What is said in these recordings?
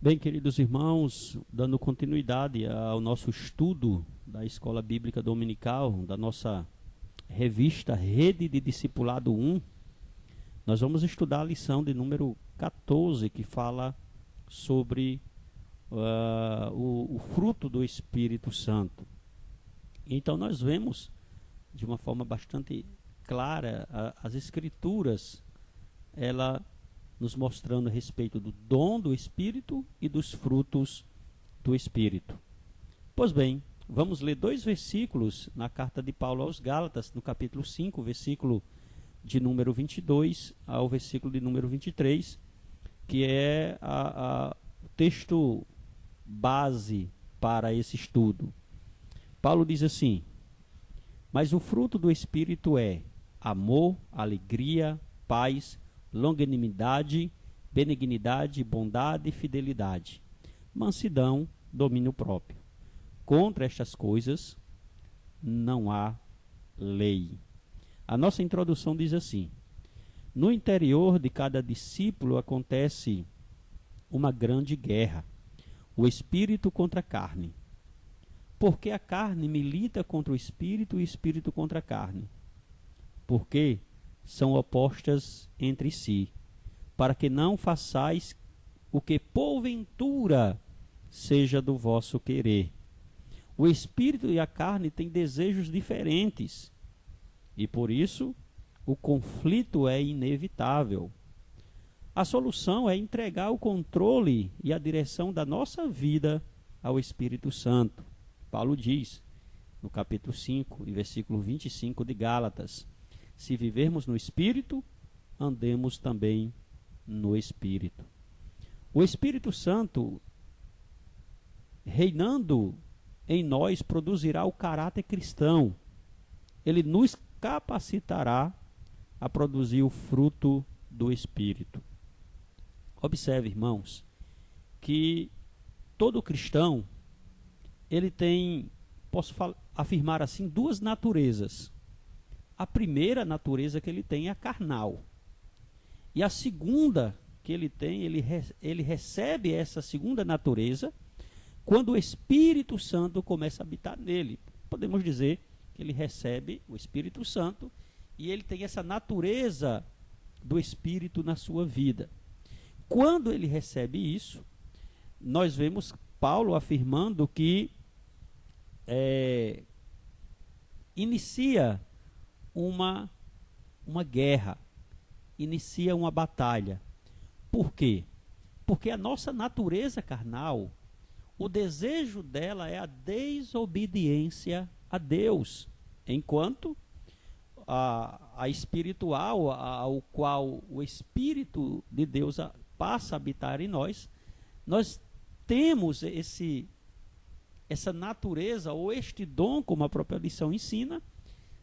Bem, queridos irmãos, dando continuidade ao nosso estudo da Escola Bíblica Dominical, da nossa revista Rede de Discipulado 1, nós vamos estudar a lição de número 14, que fala sobre o fruto do Espírito Santo. Então nós vemos de uma forma bastante clara as Escrituras, ela nos mostrando a respeito do dom do Espírito e dos frutos do Espírito. Pois bem, vamos ler dois versículos na carta de Paulo aos Gálatas, no capítulo 5, versículo de número 22 ao versículo de número 23, que é o texto base para esse estudo. Paulo diz assim: mas o fruto do Espírito é amor, alegria, paz, longanimidade, benignidade, bondade e fidelidade, mansidão, domínio próprio. Contra estas coisas não há lei. A nossa introdução diz assim: no interior de cada discípulo acontece uma grande guerra, o espírito contra a carne. Porque a carne milita contra o espírito e o espírito contra a carne. Porque são opostas entre si, para que não façais o que porventura seja do vosso querer. O espírito e a carne têm desejos diferentes, e por isso o conflito é inevitável. A solução é entregar o controle e a direção da nossa vida ao Espírito Santo. Paulo diz, no capítulo 5, e versículo 25 de Gálatas: se vivermos no Espírito, andemos também no Espírito. O Espírito Santo, reinando em nós, produzirá o caráter cristão. Ele nos capacitará a produzir o fruto do Espírito. Observe, irmãos, que todo cristão, ele tem, posso afirmar assim, duas naturezas. A primeira natureza que ele tem é a carnal. E a segunda que ele tem, ele recebe essa segunda natureza quando o Espírito Santo começa a habitar nele. Podemos dizer que ele recebe o Espírito Santo e ele tem essa natureza do Espírito na sua vida. Quando ele recebe isso, nós vemos Paulo afirmando que inicia uma guerra, inicia uma batalha. Por quê? Porque a nossa natureza carnal, o desejo dela é a desobediência a Deus, enquanto a espiritual, ao qual o Espírito de Deus passa a habitar em nós, nós temos essa natureza, ou este dom, como a própria lição ensina,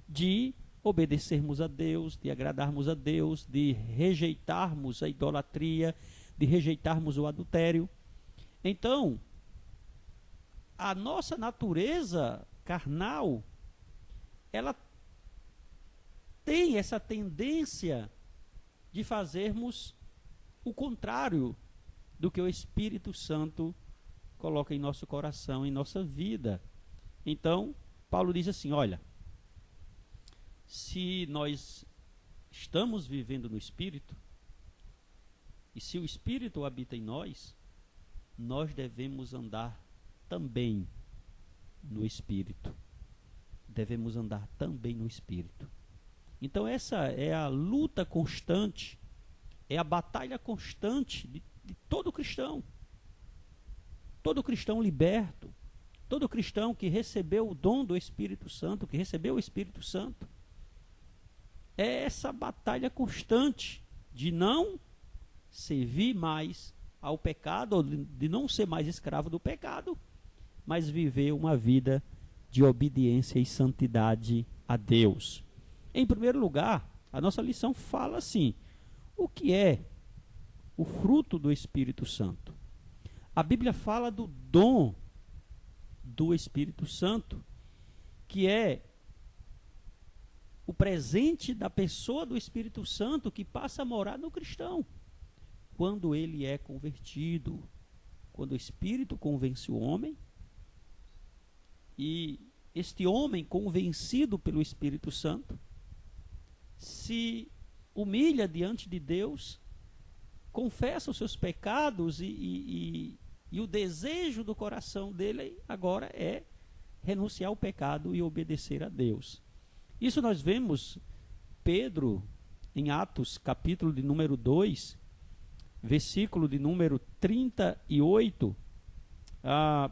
de obedecermos a Deus, de agradarmos a Deus, de rejeitarmos a idolatria, de rejeitarmos o adultério. Então, a nossa natureza carnal, ela tem essa tendência de fazermos o contrário do que o Espírito Santo coloca em nosso coração, em nossa vida. Então, Paulo diz assim: olha, se nós estamos vivendo no Espírito, e se o Espírito habita em nós, nós devemos andar também no Espírito. Devemos andar também no Espírito. Então essa é a luta constante, é a batalha constante de todo cristão. Todo cristão liberto, todo cristão que recebeu o dom do Espírito Santo, que recebeu o Espírito Santo, é essa batalha constante de não servir mais ao pecado, ou de não ser mais escravo do pecado, mas viver uma vida de obediência e santidade a Deus. Em primeiro lugar, a nossa lição fala assim: o que é o fruto do Espírito Santo? A Bíblia fala do dom do Espírito Santo, que é o presente da pessoa do Espírito Santo que passa a morar no cristão, quando ele é convertido, quando o Espírito convence o homem, e este homem, convencido pelo Espírito Santo, se humilha diante de Deus, confessa os seus pecados e o desejo do coração dele agora é renunciar ao pecado e obedecer a Deus. Isso nós vemos Pedro em Atos, capítulo de número 2, versículo de número 38.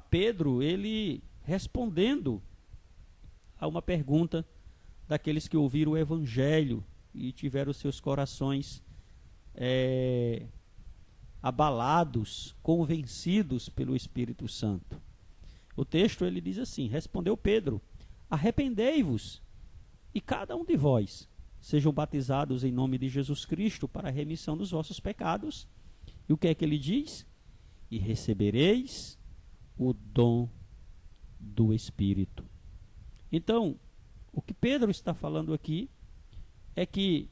Pedro, ele respondendo a uma pergunta daqueles que ouviram o Evangelho e tiveram seus corações abalados, convencidos pelo Espírito Santo. O texto ele diz assim: respondeu Pedro: arrependei-vos, e cada um de vós sejam batizados em nome de Jesus Cristo para a remissão dos vossos pecados. E o que é que ele diz? E recebereis o dom do Espírito. Então, o que Pedro está falando aqui é que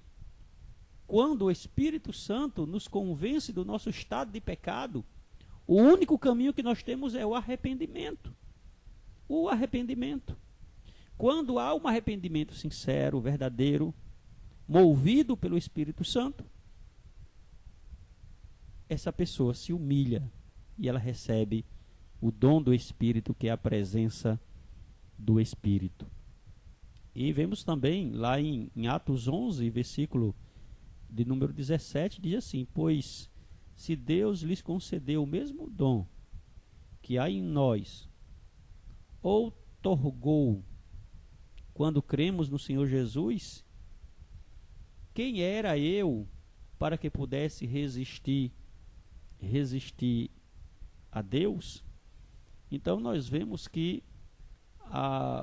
quando o Espírito Santo nos convence do nosso estado de pecado, o único caminho que nós temos é o arrependimento. O arrependimento. Quando há um arrependimento sincero, verdadeiro, movido pelo Espírito Santo, essa pessoa se humilha e ela recebe o dom do Espírito, que é a presença do Espírito. E vemos também lá em Atos 11, versículo de número 17, diz assim: pois se Deus lhes concedeu o mesmo dom que há em nós, outorgou quando cremos no Senhor Jesus, quem era eu para que pudesse resistir a Deus? Então nós vemos que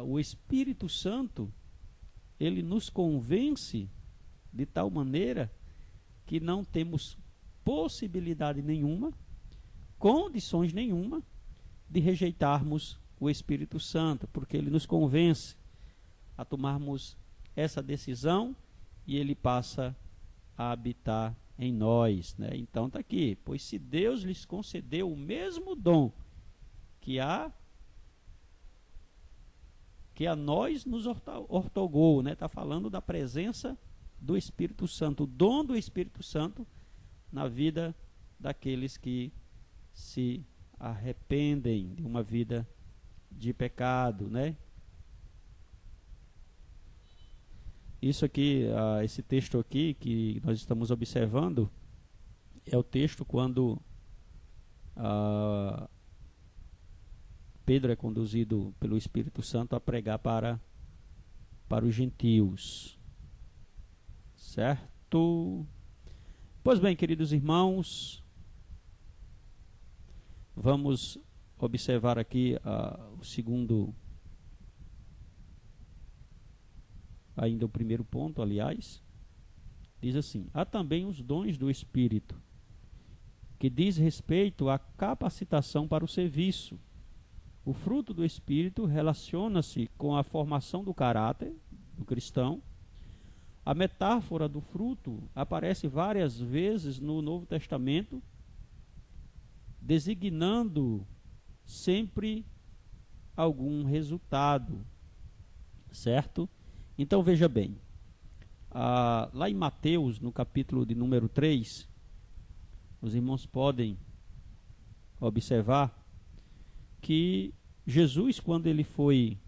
o Espírito Santo, ele nos convence de tal maneira que não temos possibilidade nenhuma, condições nenhuma de rejeitarmos o Espírito Santo, porque ele nos convence a tomarmos essa decisão e ele passa a habitar em nós, né? Então está aqui: pois se Deus lhes concedeu o mesmo dom que a nós nos ortogou, né? Está falando da presença do Espírito Santo, o dom do Espírito Santo na vida daqueles que se arrependem de uma vida de pecado, né? Isso aqui, esse texto aqui que nós estamos observando, é o texto quando Pedro é conduzido pelo Espírito Santo a pregar para os gentios. Certo? Pois bem, queridos irmãos, vamos observar aqui o segundo, ainda o primeiro ponto, aliás. Diz assim: há também os dons do Espírito, que diz respeito à capacitação para o serviço. O fruto do Espírito relaciona-se com a formação do caráter do cristão. A metáfora do fruto aparece várias vezes no Novo Testamento, designando sempre algum resultado, certo? Então veja bem, lá em Mateus, no capítulo de número 3, os irmãos podem observar que Jesus, quando ele foi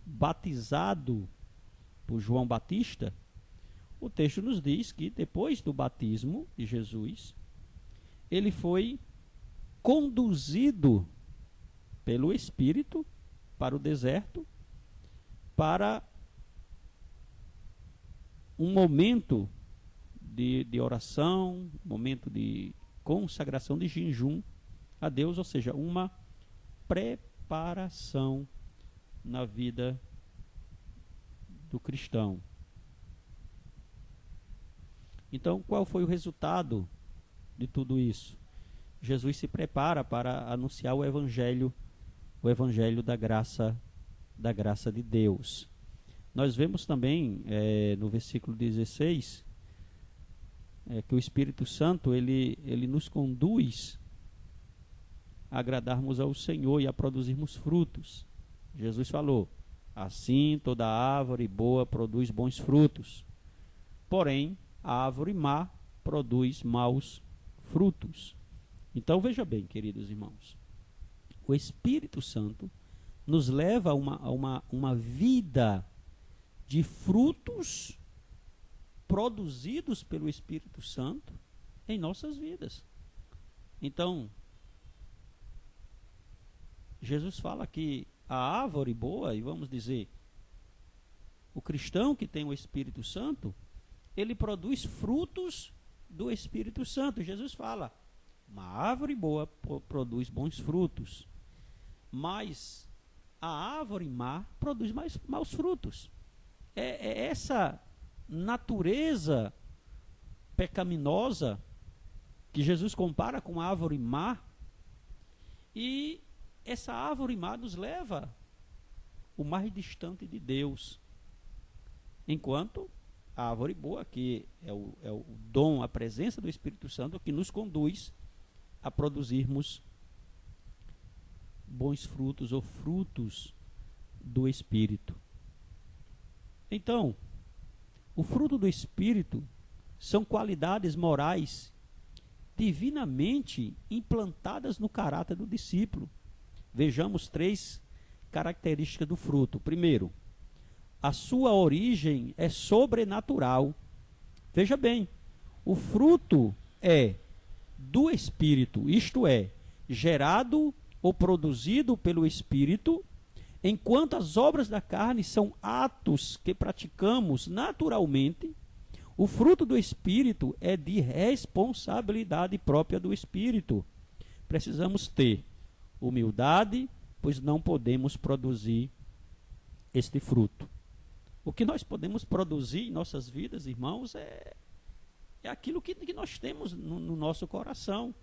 batizado por João Batista, o texto nos diz que depois do batismo de Jesus, ele foi conduzido pelo Espírito para o deserto, para um momento de oração, um momento de consagração, de jejum a Deus, ou seja, uma preparação na vida do cristão. Então, qual foi o resultado de tudo isso? Jesus se prepara para anunciar o evangelho da graça de Deus. Nós vemos também no versículo 16 que o Espírito Santo ele nos conduz a agradarmos ao Senhor e a produzirmos frutos. Jesus falou: assim toda árvore boa produz bons frutos, porém a árvore má produz maus frutos. Então veja bem, queridos irmãos, o Espírito Santo nos leva a uma vida de frutos produzidos pelo Espírito Santo em nossas vidas. Então, Jesus fala que a árvore boa, e vamos dizer, o cristão que tem o Espírito Santo, ele produz frutos do Espírito Santo. Jesus fala: uma árvore boa produz bons frutos, mas a árvore má produz maus frutos. É essa natureza pecaminosa que Jesus compara com a árvore má, e essa árvore má nos leva o mais distante de Deus, enquanto a árvore boa, que é o dom, a presença do Espírito Santo, que nos conduz a produzirmos bons frutos ou frutos do Espírito. Então, o fruto do Espírito são qualidades morais divinamente implantadas no caráter do discípulo. Vejamos 3 características do fruto. Primeiro, a sua origem é sobrenatural. Veja bem, o fruto é do Espírito, isto é, gerado ou produzido pelo Espírito, enquanto as obras da carne são atos que praticamos naturalmente. O fruto do Espírito é de responsabilidade própria do Espírito. Precisamos ter humildade, pois não podemos produzir este fruto. O que nós podemos produzir em nossas vidas, irmãos, é aquilo que nós temos no nosso coração.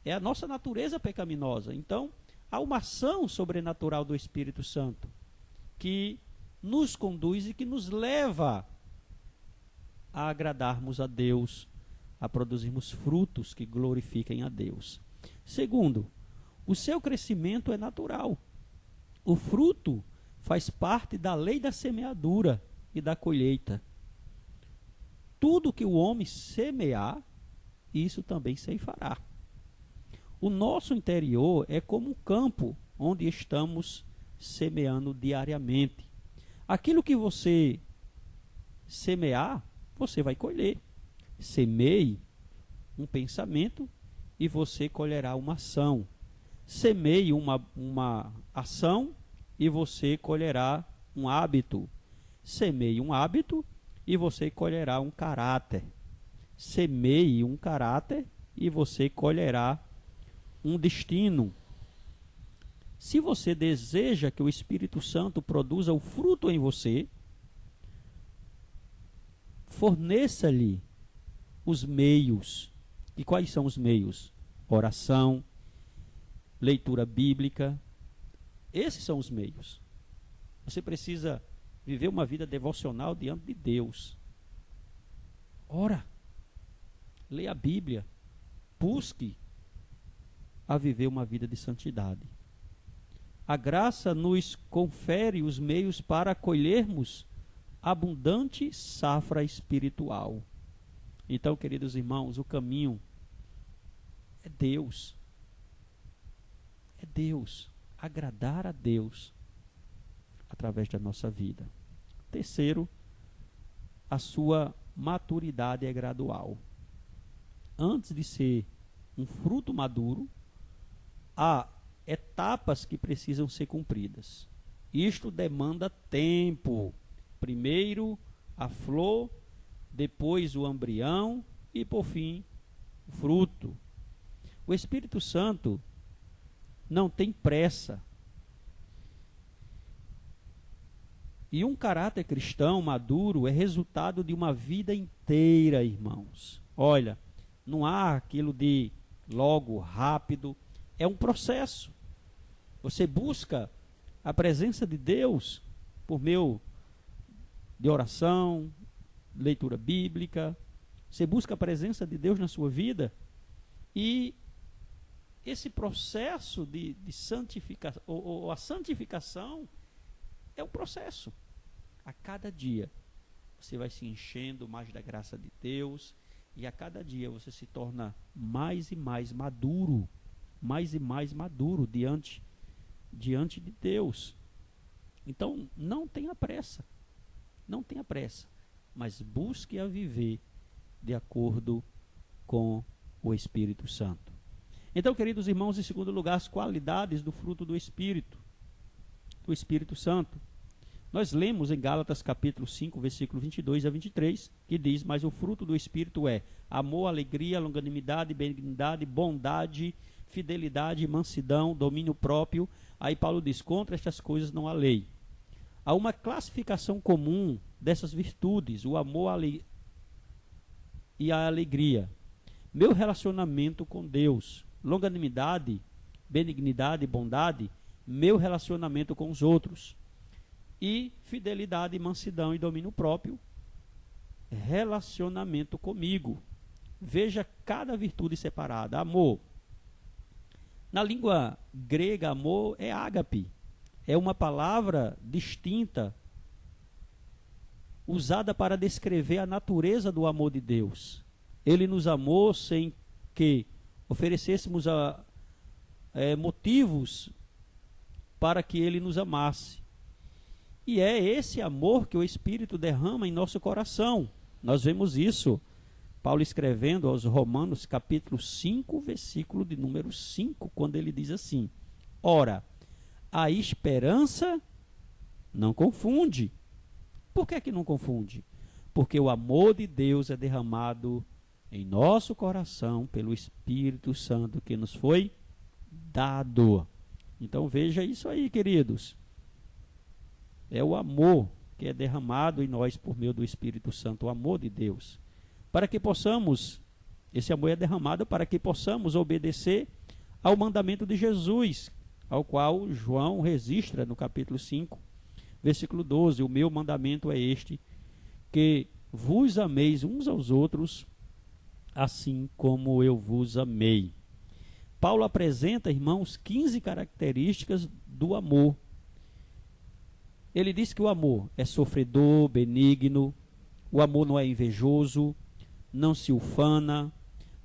É a nossa natureza pecaminosa. Então, há uma ação sobrenatural do Espírito Santo que nos conduz e que nos leva a agradarmos a Deus, a produzirmos frutos que glorifiquem a Deus. Segundo, o seu crescimento é natural. O fruto faz parte da lei da semeadura e da colheita. Tudo que o homem semear, isso também ceifará. O nosso interior é como um campo onde estamos semeando diariamente. Aquilo que você semear, você vai colher. Semeie um pensamento e você colherá uma ação. Semeie uma ação e você colherá um hábito. Semeie um hábito e você colherá um caráter. Semeie um caráter e você colherá um destino. Se você deseja que o Espírito Santo produza o fruto em você, forneça-lhe os meios. E quais são os meios? Oração, leitura bíblica. Esses são os meios. Você precisa viver uma vida devocional diante de Deus. Ora, leia a Bíblia, busque a viver uma vida de santidade. A graça nos confere os meios para colhermos abundante safra espiritual. Então, queridos irmãos, o caminho é Deus. É Deus. Agradar a Deus através da nossa vida. Terceiro, a sua maturidade é gradual. Antes de ser um fruto maduro, há etapas que precisam ser cumpridas. Isto demanda tempo. Primeiro a flor, depois o embrião e, por fim, o fruto. O Espírito Santo não tem pressa. E um caráter cristão maduro é resultado de uma vida inteira, irmãos. Olha, não há aquilo de logo, rápido. É um processo. Você busca a presença de Deus por meio de oração, leitura bíblica. Você busca a presença de Deus na sua vida e esse processo de santificação, ou a santificação é um processo. A cada dia você vai se enchendo mais da graça de Deus, e a cada dia você se torna mais e mais maduro diante de Deus. Então, não tenha pressa, mas busque a viver de acordo com o Espírito Santo. Então, queridos irmãos, em segundo lugar, as qualidades do fruto do Espírito Santo. Nós lemos em Gálatas capítulo 5, versículo 22 a 23, que diz: mas o fruto do Espírito é amor, alegria, longanimidade, benignidade, bondade, fidelidade, mansidão, domínio próprio. Aí Paulo diz: contra estas coisas não há lei. Há uma classificação comum dessas virtudes, o amor e a alegria. Meu relacionamento com Deus, longanimidade, benignidade, bondade, meu relacionamento com os outros. E fidelidade, mansidão e domínio próprio, relacionamento comigo. Veja cada virtude separada. Amor. Na língua grega, amor é ágape. É uma palavra distinta, usada para descrever a natureza do amor de Deus. Ele nos amou sem que oferecêssemos motivos para que Ele nos amasse. E é esse amor que o Espírito derrama em nosso coração. Nós vemos isso, Paulo escrevendo aos Romanos, capítulo 5, versículo de número 5, quando ele diz assim: ora, a esperança não confunde. Por que não confunde? Porque o amor de Deus é derramado em nosso coração pelo Espírito Santo que nos foi dado. Então veja isso aí, queridos. É o amor que é derramado em nós por meio do Espírito Santo, o amor de Deus. Para que possamos, esse amor é derramado para que possamos obedecer ao mandamento de Jesus, ao qual João registra no capítulo 5, versículo 12. O meu mandamento é este, que vos ameis uns aos outros, assim como eu vos amei. Paulo apresenta, irmãos, 15 características do amor. Ele diz que o amor é sofredor, benigno, o amor não é invejoso, não se ufana,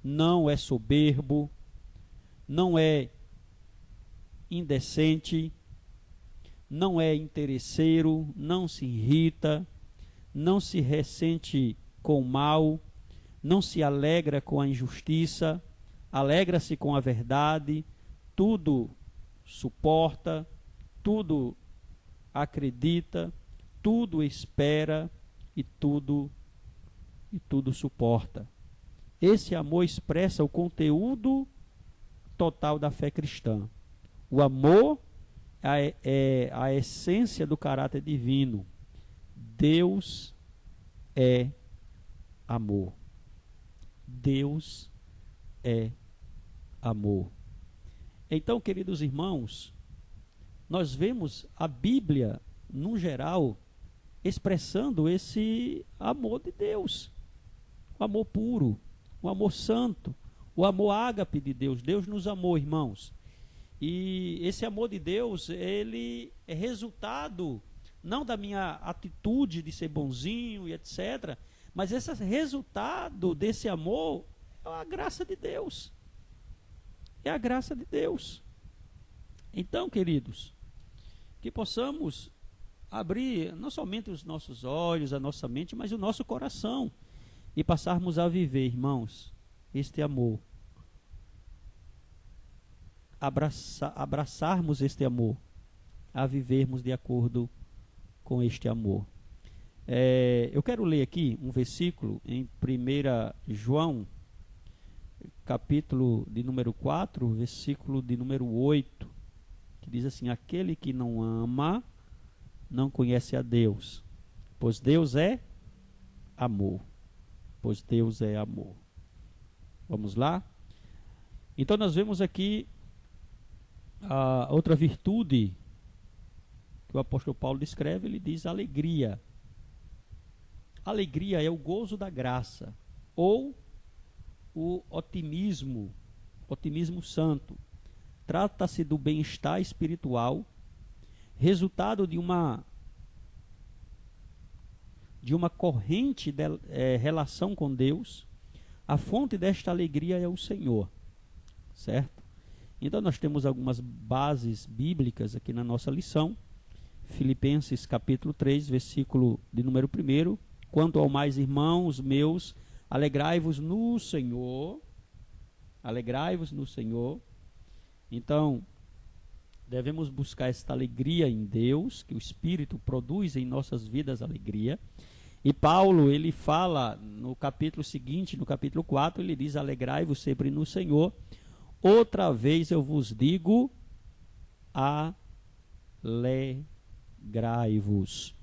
não é soberbo, não é indecente, não é interesseiro, não se irrita, não se ressente com o mal, não se alegra com a injustiça, alegra-se com a verdade, tudo suporta, tudo acredita, tudo espera e tudo suporta. Esse amor expressa o conteúdo total da fé cristã. O amor é a essência do caráter divino. Deus é amor. Deus é amor. Então, queridos irmãos, nós vemos a Bíblia, no geral, expressando esse amor de Deus. O amor puro, o amor santo, o amor ágape de Deus. Deus nos amou, irmãos. E esse amor de Deus, ele é resultado não da minha atitude de ser bonzinho e etc., mas esse resultado desse amor é a graça de Deus. É a graça de Deus. Então, queridos, que possamos abrir não somente os nossos olhos, a nossa mente, mas o nosso coração e passarmos a viver, irmãos, este amor. Abraçarmos este amor, a vivermos de acordo com este amor. Eu quero ler aqui um versículo em 1 João, capítulo de número 4, versículo de número 8, que diz assim: aquele que não ama, não conhece a Deus, pois Deus é amor. Pois Deus é amor. Vamos lá? Então nós vemos aqui a outra virtude que o apóstolo Paulo descreve. Ele diz alegria. Alegria é o gozo da graça, ou o otimismo santo. trata-se do bem-estar espiritual, resultado de uma corrente de relação com Deus. A fonte desta alegria é o Senhor, certo? Então nós temos algumas bases bíblicas aqui na nossa lição. Filipenses capítulo 3, versículo de número 1. Quanto ao mais, irmãos meus, alegrai-vos no Senhor. Alegrai-vos no Senhor. Então, devemos buscar esta alegria em Deus, que o Espírito produz em nossas vidas alegria. E Paulo, ele fala no capítulo seguinte, no capítulo 4, ele diz: alegrai-vos sempre no Senhor. Outra vez eu vos digo, alegrai-vos.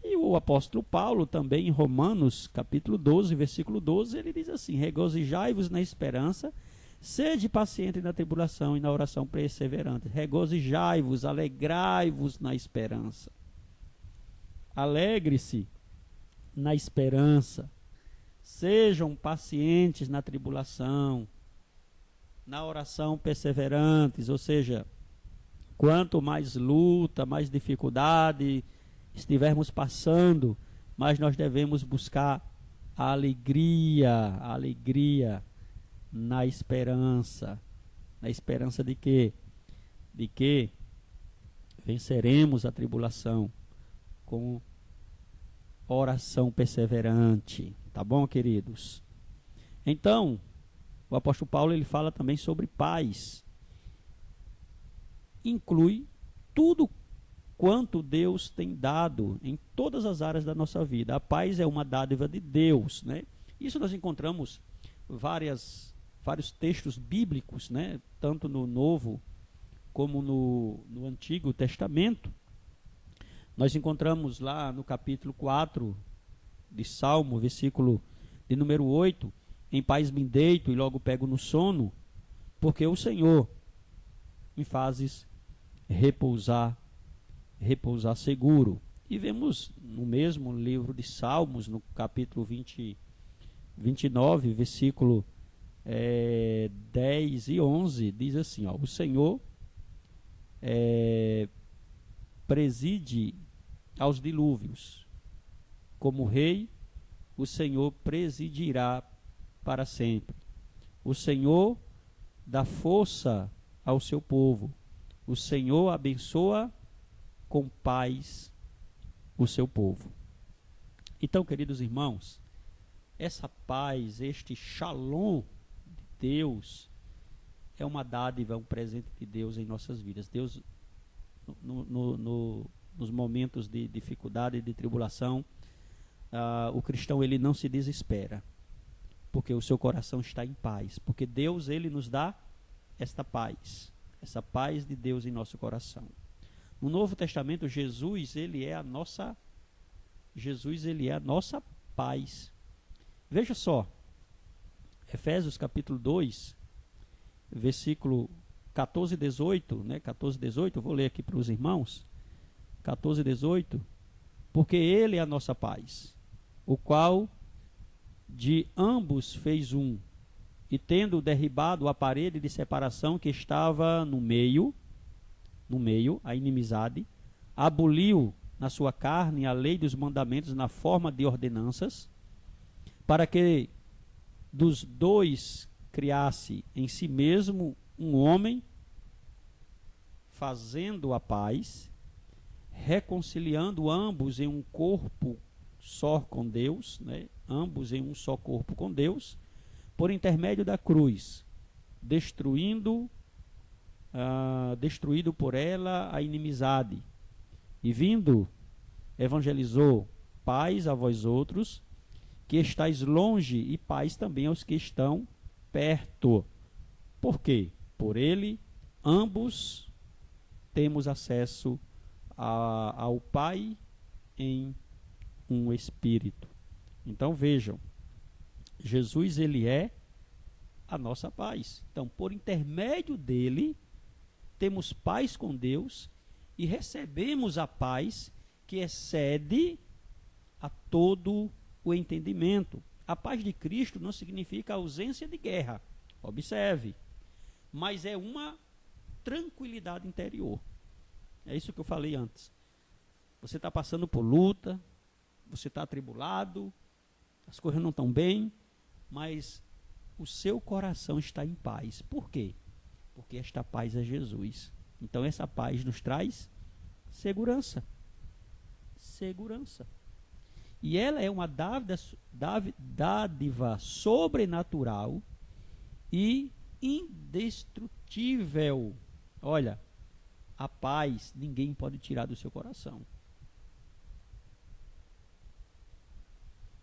E o apóstolo Paulo também em Romanos capítulo 12, versículo 12, ele diz assim: regozijai-vos na esperança, sede paciente na tribulação e na oração perseverante. Regozijai-vos, alegrai-vos na esperança. Alegre-se na esperança. Sejam pacientes na tribulação, na oração perseverantes, ou seja, quanto mais luta, mais dificuldade estivermos passando, mais nós devemos buscar a alegria na esperança de quê? De que venceremos a tribulação com oração perseverante, tá bom, queridos? Então, o apóstolo Paulo, ele fala também sobre paz. Inclui tudo quanto Deus tem dado em todas as áreas da nossa vida. A paz é uma dádiva de Deus, né? Isso nós encontramos vários textos bíblicos, né? Tanto no Novo como no Antigo Testamento. Nós encontramos lá no capítulo 4 de Salmo, versículo de número 8, em paz me deito e logo pego no sono, porque o Senhor me fazes repousar seguro. E vemos no mesmo livro de Salmos, no capítulo 29, versículo 10 e 11, diz assim, ó: o Senhor preside aos dilúvios, como rei, o Senhor presidirá para sempre. O Senhor dá força ao seu povo. O Senhor abençoa com paz o seu povo. Então, queridos irmãos, essa paz, este shalom de Deus, é uma dádiva, é um presente de Deus em nossas vidas. Deus, nos momentos de dificuldade e de tribulação, o cristão, ele não se desespera, porque o seu coração está em paz, porque Deus, ele nos dá esta paz de Deus em nosso coração. No Novo Testamento, Jesus ele é a nossa paz. Veja só, Efésios capítulo 2, versículo 14 e 18, né? 14 e 18, eu vou ler aqui para os irmãos. 14 e 18, porque ele é a nossa paz, o qual de ambos fez um, e tendo derribado a parede de separação que estava no meio, a inimizade, aboliu na sua carne a lei dos mandamentos na forma de ordenanças, para que dos dois criasse em si mesmo um homem, fazendo a paz, reconciliando ambos em um corpo só com Deus, né? Ambos em um só corpo com Deus, por intermédio da cruz, destruído por ela a inimizade, e vindo, evangelizou: paz a vós outros, que estáis longe, e paz também aos que estão perto. Por quê? Por ele, ambos temos acesso ao Pai em um Espírito. Então vejam, Jesus ele é a nossa paz. Então, por intermédio dele, temos paz com Deus e recebemos a paz que excede a todo o entendimento. A paz de Cristo não significa ausência de guerra, observe, mas é uma tranquilidade interior. É isso que eu falei antes. Você está passando por luta, você está atribulado, as coisas não estão bem, mas o seu coração está em paz. Por quê? Porque esta paz é Jesus. Então essa paz nos traz segurança. Segurança. E ela é uma dádiva sobrenatural e indestrutível. Olha, a paz ninguém pode tirar do seu coração.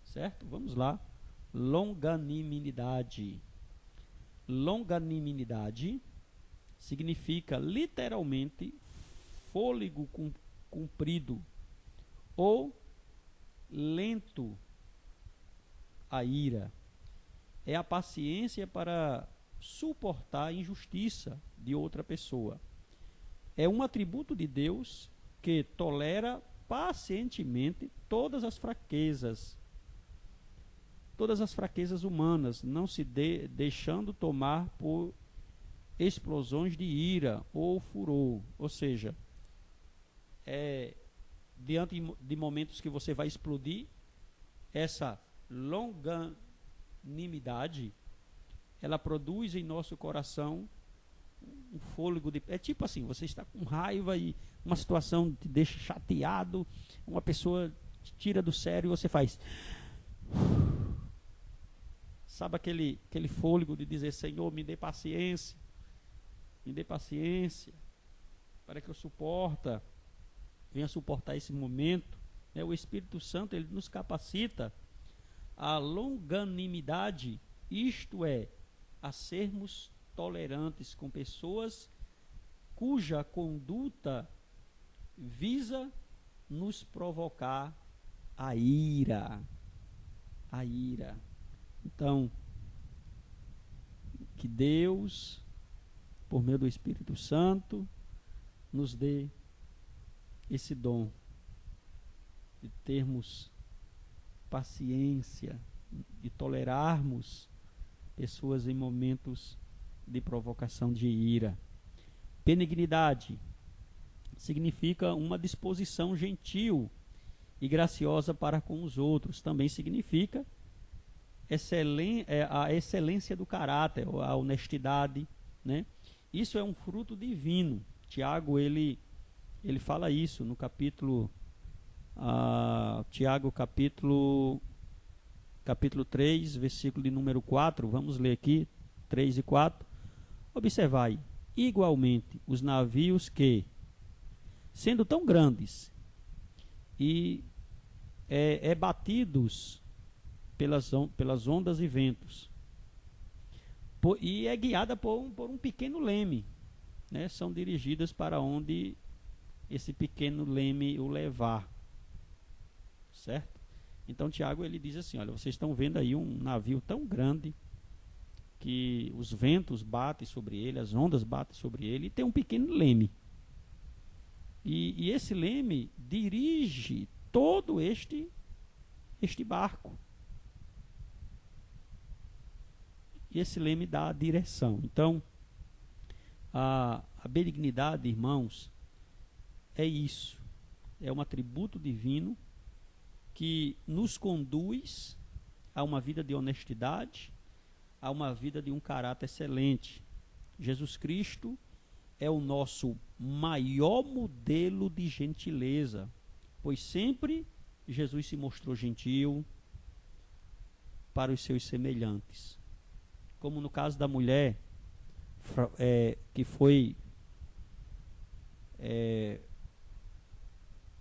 Certo? Vamos lá. Longanimidade. Longanimidade significa literalmente fôlego comprido ou lento a ira. É a paciência para suportar a injustiça de outra pessoa. É um atributo de Deus que tolera pacientemente todas as fraquezas humanas, não se deixando tomar por explosões de ira ou furor. Ou seja, diante de momentos que você vai explodir, essa longanimidade, ela produz em nosso coração um fôlego de... É tipo assim, você está com raiva e uma situação te deixa chateado, uma pessoa te tira do sério e você faz... Sabe aquele fôlego de dizer, Senhor, me dê paciência para que eu venha suportar esse momento. O Espírito Santo, ele nos capacita a longanimidade, isto é, a sermos tolerantes com pessoas cuja conduta visa nos provocar a ira. A ira. Então, que Deus, por meio do Espírito Santo, nos dê esse dom de termos paciência, de tolerarmos pessoas em momentos de provocação de ira. Benignidade significa uma disposição gentil e graciosa para com os outros. Também significa a excelência do caráter, a honestidade, né? Isso é um fruto divino. Tiago, ele fala isso no capítulo Tiago, capítulo 3, versículo de número 4, vamos ler aqui, 3 e 4. Observai, igualmente, os navios que, sendo tão grandes e batidos pelas ondas e ventos, e é guiada por um pequeno leme, né? São dirigidas para onde esse pequeno leme o levar, certo? Então Tiago, ele diz assim, olha, vocês estão vendo aí um navio tão grande que os ventos batem sobre ele, as ondas batem sobre ele, e tem um pequeno leme. E esse leme dirige todo este barco. E esse leme dá a direção. Então, a benignidade, irmãos, é isso. É um atributo divino que nos conduz a uma vida de honestidade, a uma vida de um caráter excelente. Jesus Cristo é o nosso maior modelo de gentileza, pois sempre Jesus se mostrou gentil para os seus semelhantes. Como no caso da mulher que foi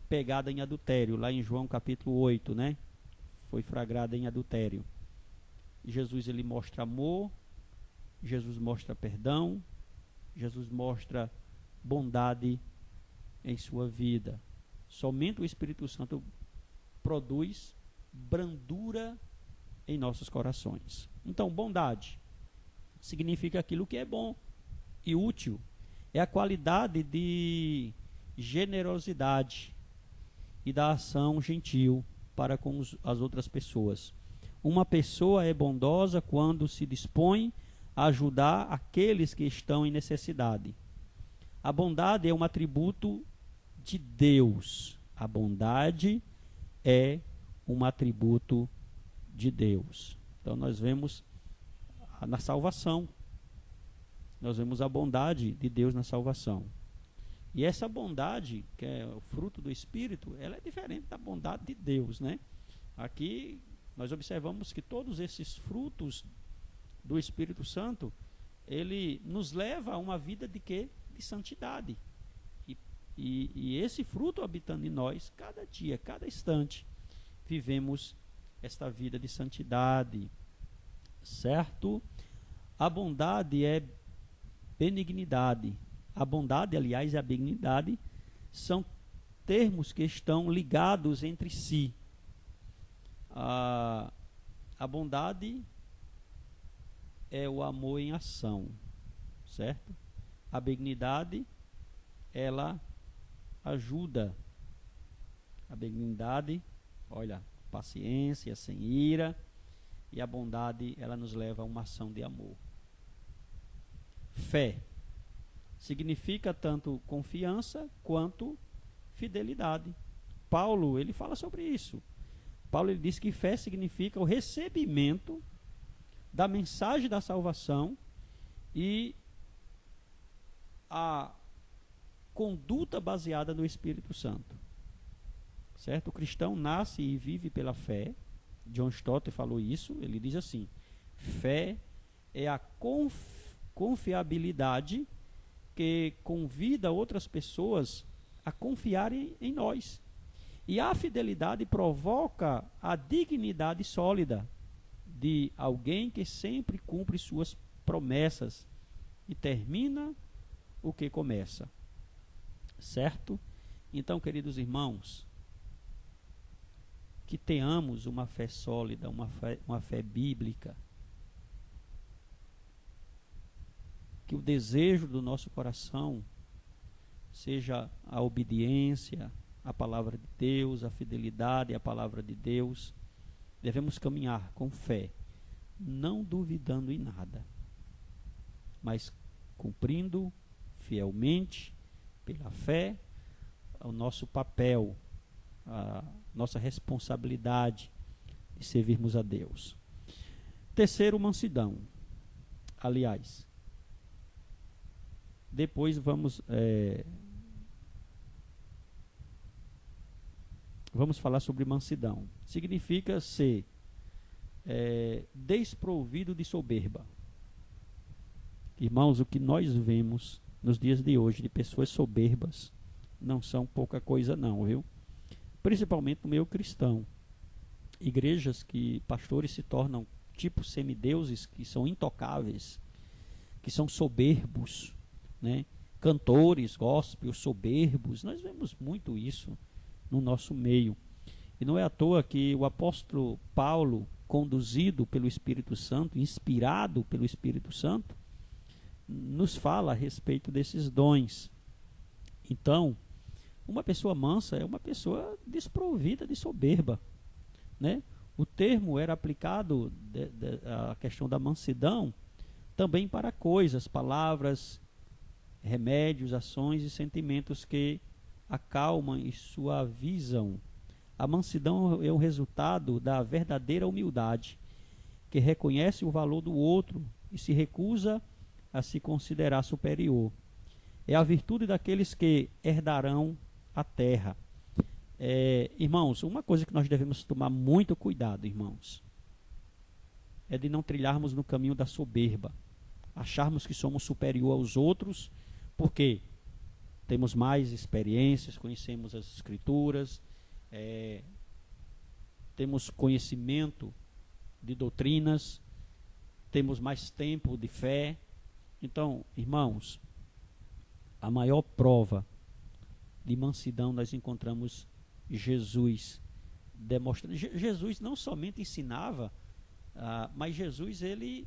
pegada em adultério, lá em João capítulo 8, né? Foi flagrada em adultério. Jesus, ele mostra amor, Jesus mostra perdão, Jesus mostra bondade em sua vida. Somente o Espírito Santo produz brandura em nossos corações. Então, bondade significa aquilo que é bom e útil. É a qualidade de generosidade e da ação gentil para com as outras pessoas. Uma pessoa é bondosa quando se dispõe a ajudar aqueles que estão em necessidade. A bondade é um atributo de Deus. A bondade é um atributo de Deus. Então nós vemos na salvação. Nós vemos a bondade de Deus na salvação. E essa bondade, que é o fruto do Espírito, ela é diferente da bondade de Deus, né? Aqui nós observamos que todos esses frutos do Espírito Santo, ele nos leva a uma vida de quê? De santidade. E esse fruto habitando em nós, cada dia, cada instante, vivemos esta vida de santidade, certo? A bondade é benignidade. A bondade, aliás, e a benignidade são termos que estão ligados entre si. A bondade é o amor em ação, certo? A benignidade, ela ajuda. A benignidade, olha, paciência, sem ira, e a bondade, ela nos leva a uma ação de amor. Fé significa tanto confiança quanto fidelidade. Paulo, ele fala sobre isso. Paulo, ele diz que fé significa o recebimento da mensagem da salvação e a conduta baseada no Espírito Santo. Certo? O cristão nasce e vive pela fé. John Stott falou isso. Ele diz assim: fé é a confiabilidade que convida outras pessoas a confiarem em nós. E a fidelidade provoca a dignidade sólida de alguém que sempre cumpre suas promessas e termina o que começa. Certo? Então, queridos irmãos, que tenhamos uma fé sólida, uma fé bíblica, que o desejo do nosso coração seja a obediência à palavra de Deus, a fidelidade à palavra de Deus. Devemos caminhar com fé, não duvidando em nada, mas cumprindo fielmente, pela fé, o nosso papel, a nossa responsabilidade de servirmos a Deus. Terceiro, mansidão. Aliás, depois vamos falar sobre mansidão. Significa ser desprovido de soberba. Irmãos, o que nós vemos nos dias de hoje de pessoas soberbas não são pouca coisa não, viu? Principalmente no meio cristão. Igrejas que pastores se tornam tipo semideuses, que são intocáveis, que são soberbos, né? Cantores gospel soberbos. Nós vemos muito isso no nosso meio. E não é à toa que o apóstolo Paulo, conduzido pelo Espírito Santo, inspirado pelo Espírito Santo, nos fala a respeito desses dons. Então, uma pessoa mansa é uma pessoa desprovida de soberba, né? O termo era aplicado, a questão da mansidão, também para coisas, palavras, remédios, ações e sentimentos que acalmam e suavizam. A mansidão é o resultado da verdadeira humildade, que reconhece o valor do outro e se recusa a se considerar superior. É a virtude daqueles que herdarão a terra. Irmãos, uma coisa que nós devemos tomar muito cuidado, irmãos, é de não trilharmos no caminho da soberba, acharmos que somos superior aos outros, porque temos mais experiências, conhecemos as escrituras, temos conhecimento de doutrinas, temos mais tempo de fé. Então, irmãos, a maior prova de mansidão nós encontramos Jesus demonstrando. Jesus não somente ensinava, mas Jesus, ele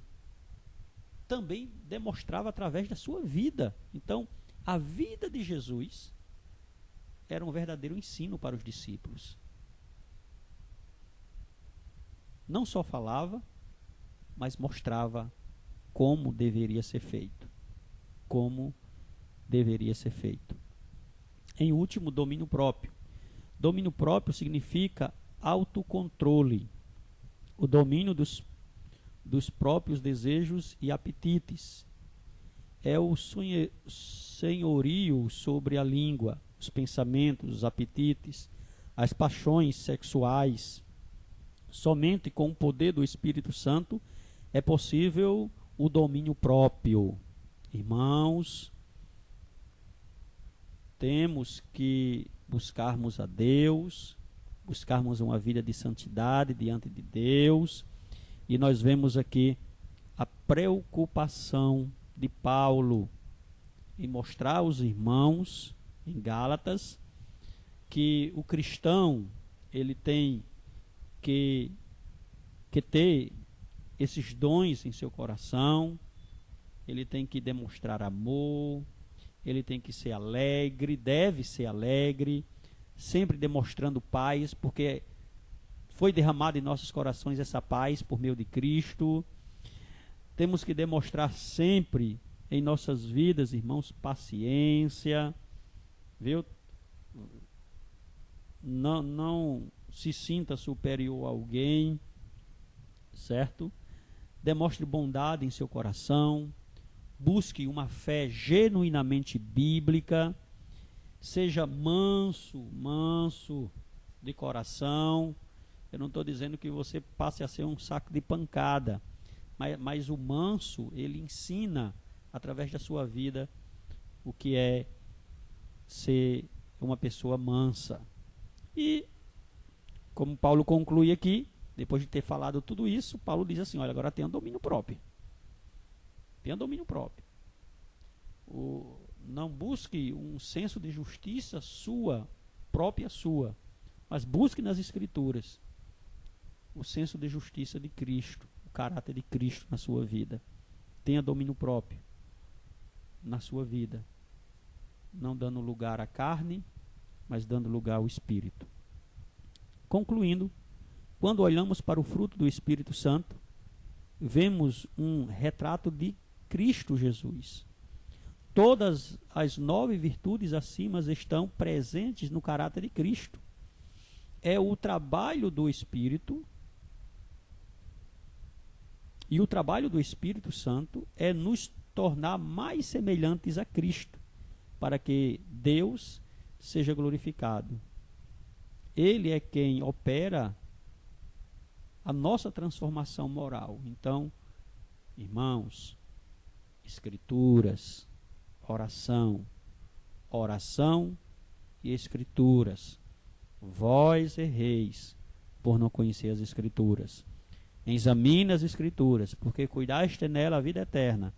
também demonstrava através da sua vida. Então, a vida de Jesus era um verdadeiro ensino para os discípulos. Não só falava, mas mostrava como deveria ser feito, como deveria ser feito. Em último, domínio próprio. Domínio próprio significa autocontrole, o domínio dos próprios desejos e apetites. É o senhorio sobre a língua, os pensamentos, os apetites, as paixões sexuais. Somente com o poder do Espírito Santo é possível o domínio próprio. Irmãos, temos que buscarmos a Deus, buscarmos uma vida de santidade diante de Deus, e nós vemos aqui a preocupação de Paulo em mostrar aos irmãos em Gálatas que o cristão ele tem que ter esses dons em seu coração, ele tem que demonstrar amor, ele tem que ser alegre, deve ser alegre, sempre demonstrando paz, porque foi derramada em nossos corações essa paz por meio de Cristo. Temos que demonstrar sempre em nossas vidas, irmãos, paciência, viu? Não se sinta superior a alguém, certo? Demonstre bondade em seu coração, busque uma fé genuinamente bíblica, seja manso de coração. Eu não estou dizendo que você passe a ser um saco de pancada, mas o manso, ele ensina através da sua vida o que é ser uma pessoa mansa. E como Paulo conclui aqui, depois de ter falado tudo isso, Paulo diz assim: olha, agora tenha domínio próprio. Tenha domínio próprio. Não busque um senso de justiça própria sua, mas busque nas Escrituras o senso de justiça de Cristo, o caráter de Cristo na sua vida. Tenha domínio próprio na sua vida, não dando lugar à carne, mas dando lugar ao Espírito. Concluindo, quando olhamos para o fruto do Espírito Santo, vemos um retrato de Cristo Jesus. Todas as 9 virtudes acima estão presentes no caráter de Cristo. É o trabalho do Espírito, e o trabalho do Espírito Santo é nos tornar mais semelhantes a Cristo, para que Deus seja glorificado. Ele é quem opera a nossa transformação moral. Então, irmãos, Escrituras, oração e Escrituras. Vós erreis por não conhecer as Escrituras. Examine as Escrituras, porque cuidaste nela a vida eterna,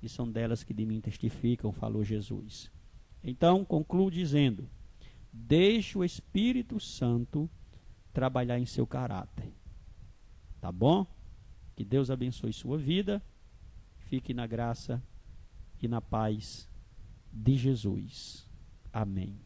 e são delas que de mim testificam, falou Jesus. Então, concluo dizendo: deixe o Espírito Santo trabalhar em seu caráter. Tá bom? Que Deus abençoe sua vida. Fique na graça e na paz de Jesus. Amém.